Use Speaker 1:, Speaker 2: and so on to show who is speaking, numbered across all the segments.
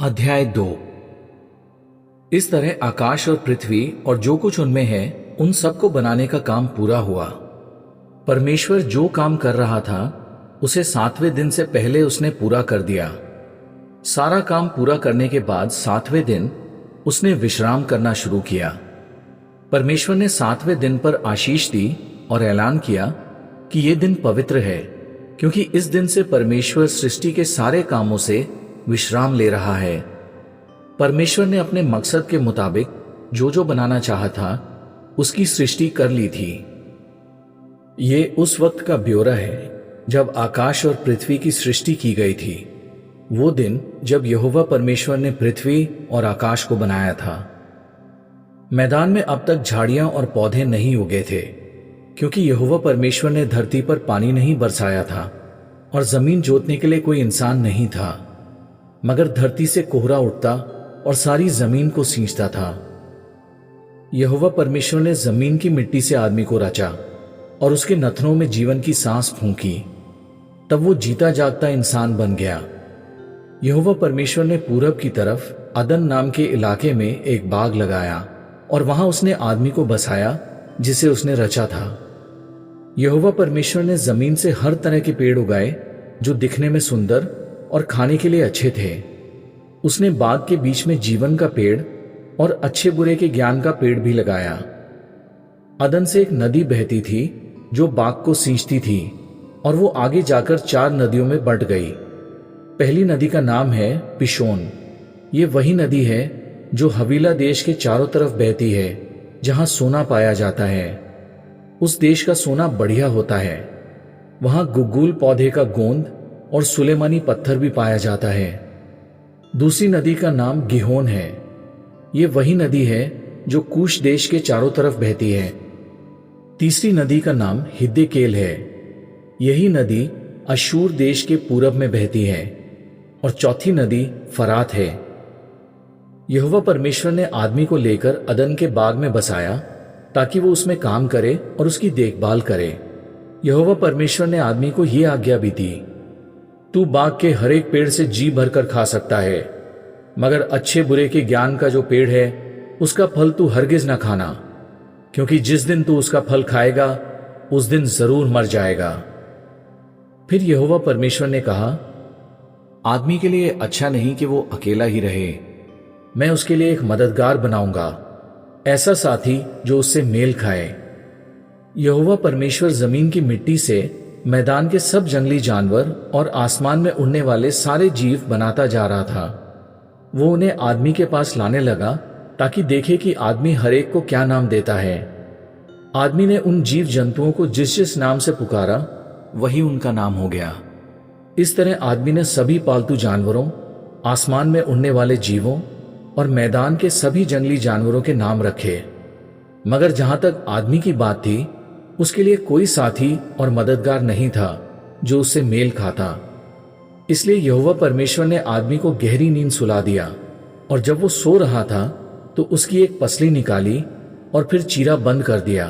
Speaker 1: अध्याय 2। इस तरह आकाश और पृथ्वी और जो कुछ उनमें है उन सबको बनाने का काम पूरा हुआ। परमेश्वर जो काम कर रहा था उसे 7वें दिन से पहले उसने पूरा कर दिया। सारा काम पूरा करने के बाद 7वें दिन उसने विश्राम करना शुरू किया। परमेश्वर ने 7वें दिन पर आशीष दी और ऐलान किया कि यह दिन पवित्र है, क्योंकि इस दिन से परमेश्वर सृष्टि के सारे कामों से विश्राम ले रहा है। परमेश्वर ने अपने मकसद के मुताबिक जो जो बनाना चाहा था उसकी सृष्टि कर ली थी। ये उस वक्त का ब्यौरा है जब आकाश और पृथ्वी की सृष्टि की गई थी, वो दिन जब यहोवा परमेश्वर ने पृथ्वी और आकाश को बनाया था। मैदान में अब तक झाड़ियां और पौधे नहीं उगे थे, क्योंकि यहोवा परमेश्वर ने धरती पर पानी नहीं बरसाया था और जमीन जोतने के लिए कोई इंसान नहीं था, मगर धरती से कोहरा उठता और सारी जमीन को सींचता था। यहोवा परमेश्वर ने जमीन की मिट्टी से आदमी को रचा और उसके नथनों में जीवन की सांस फूंकी, तब वो जीता जागता इंसान बन गया। यहोवा परमेश्वर ने पूरब की तरफ अदन नाम के इलाके में एक बाग लगाया और वहां उसने आदमी को बसाया जिसे उसने रचा था। यहोवा परमेश्वर ने जमीन से हर तरह के पेड़ उगाए जो दिखने में सुंदर और खाने के लिए अच्छे थे। उसने बाग के बीच में जीवन का पेड़ और अच्छे बुरे के ज्ञान का पेड़ भी लगाया। अदन से एक नदी बहती थी जो बाग को सींचती थी और वो आगे जाकर 4 नदियों में बंट गई। पहली नदी का नाम है पिशोन। ये वही नदी है जो हवीला देश के चारों तरफ बहती है, जहां सोना पाया जाता है। उस देश का सोना बढ़िया होता है। वहां गुग्गुल पौधे का गोंद और सुलेमानी पत्थर भी पाया जाता है। दूसरी नदी का नाम गिहोन है। ये वही नदी है जो कूश देश के चारों तरफ बहती है। तीसरी नदी का नाम हिद्देकेल है। यही नदी अशूर देश के पूरब में बहती है। और चौथी नदी फरात है। यहोवा परमेश्वर ने आदमी को लेकर अदन के बाग में बसाया ताकि वो उसमें काम करे और उसकी देखभाल करे। यहोवा परमेश्वर ने आदमी को यह आज्ञा भी दी, तू बाग के हर एक पेड़ से जी भरकर खा सकता है, मगर अच्छे बुरे के ज्ञान का जो पेड़ है उसका फल तू हरगिज ना खाना, क्योंकि जिस दिन तू उसका फल खाएगा उस दिन जरूर मर जाएगा। फिर यहोवा परमेश्वर ने कहा, आदमी के लिए अच्छा नहीं कि वो अकेला ही रहे। मैं उसके लिए एक मददगार बनाऊंगा, ऐसा साथी जो उससे मेल खाए। यहोवा परमेश्वर जमीन की मिट्टी से मैदान के सब जंगली जानवर और आसमान में उड़ने वाले सारे जीव बनाता जा रहा था। वो उन्हें आदमी के पास लाने लगा ताकि देखे कि आदमी हर एक को क्या नाम देता है। आदमी ने उन जीव जंतुओं को जिस जिस नाम से पुकारा वही उनका नाम हो गया। इस तरह आदमी ने सभी पालतू जानवरों, आसमान में उड़ने वाले जीवों और मैदान के सभी जंगली जानवरों के नाम रखे। मगर जहां तक आदमी की बात थी, उसके लिए कोई साथी और मददगार नहीं था जो उससे मेल खाता। इसलिए यहोवा परमेश्वर ने आदमी को गहरी नींद सुला दिया, और जब वो सो रहा था तो उसकी एक पसली निकाली और फिर चीरा बंद कर दिया।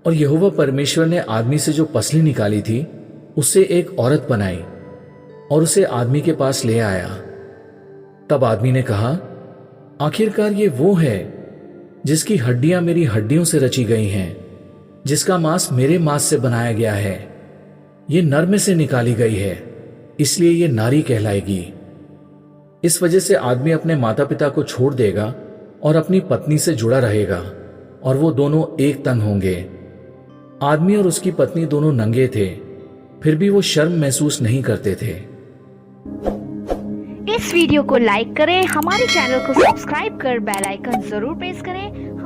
Speaker 1: और यहोवा परमेश्वर ने आदमी से जो पसली निकाली थी उससे एक औरत बनाई और उसे आदमी के पास ले आया। तब आदमी ने कहा, आखिरकार ये वो है जिसकी हड्डियां मेरी हड्डियों से रची गई हैं, जिसका मांस मेरे मांस से बनाया गया है। ये नर में से निकाली गई है, इसलिए ये नारी कहलाएगी। इस वजह से आदमी अपने माता पिता को छोड़ देगा और अपनी पत्नी से जुड़ा रहेगा, और वो दोनों एक तन होंगे। आदमी और उसकी पत्नी दोनों नंगे थे, फिर भी वो शर्म महसूस नहीं करते थे।
Speaker 2: इस वीडियो को लाइक करें, हमारे चैनल को सब्सक्राइब कर बेल आइकन जरूर प्रेस करें।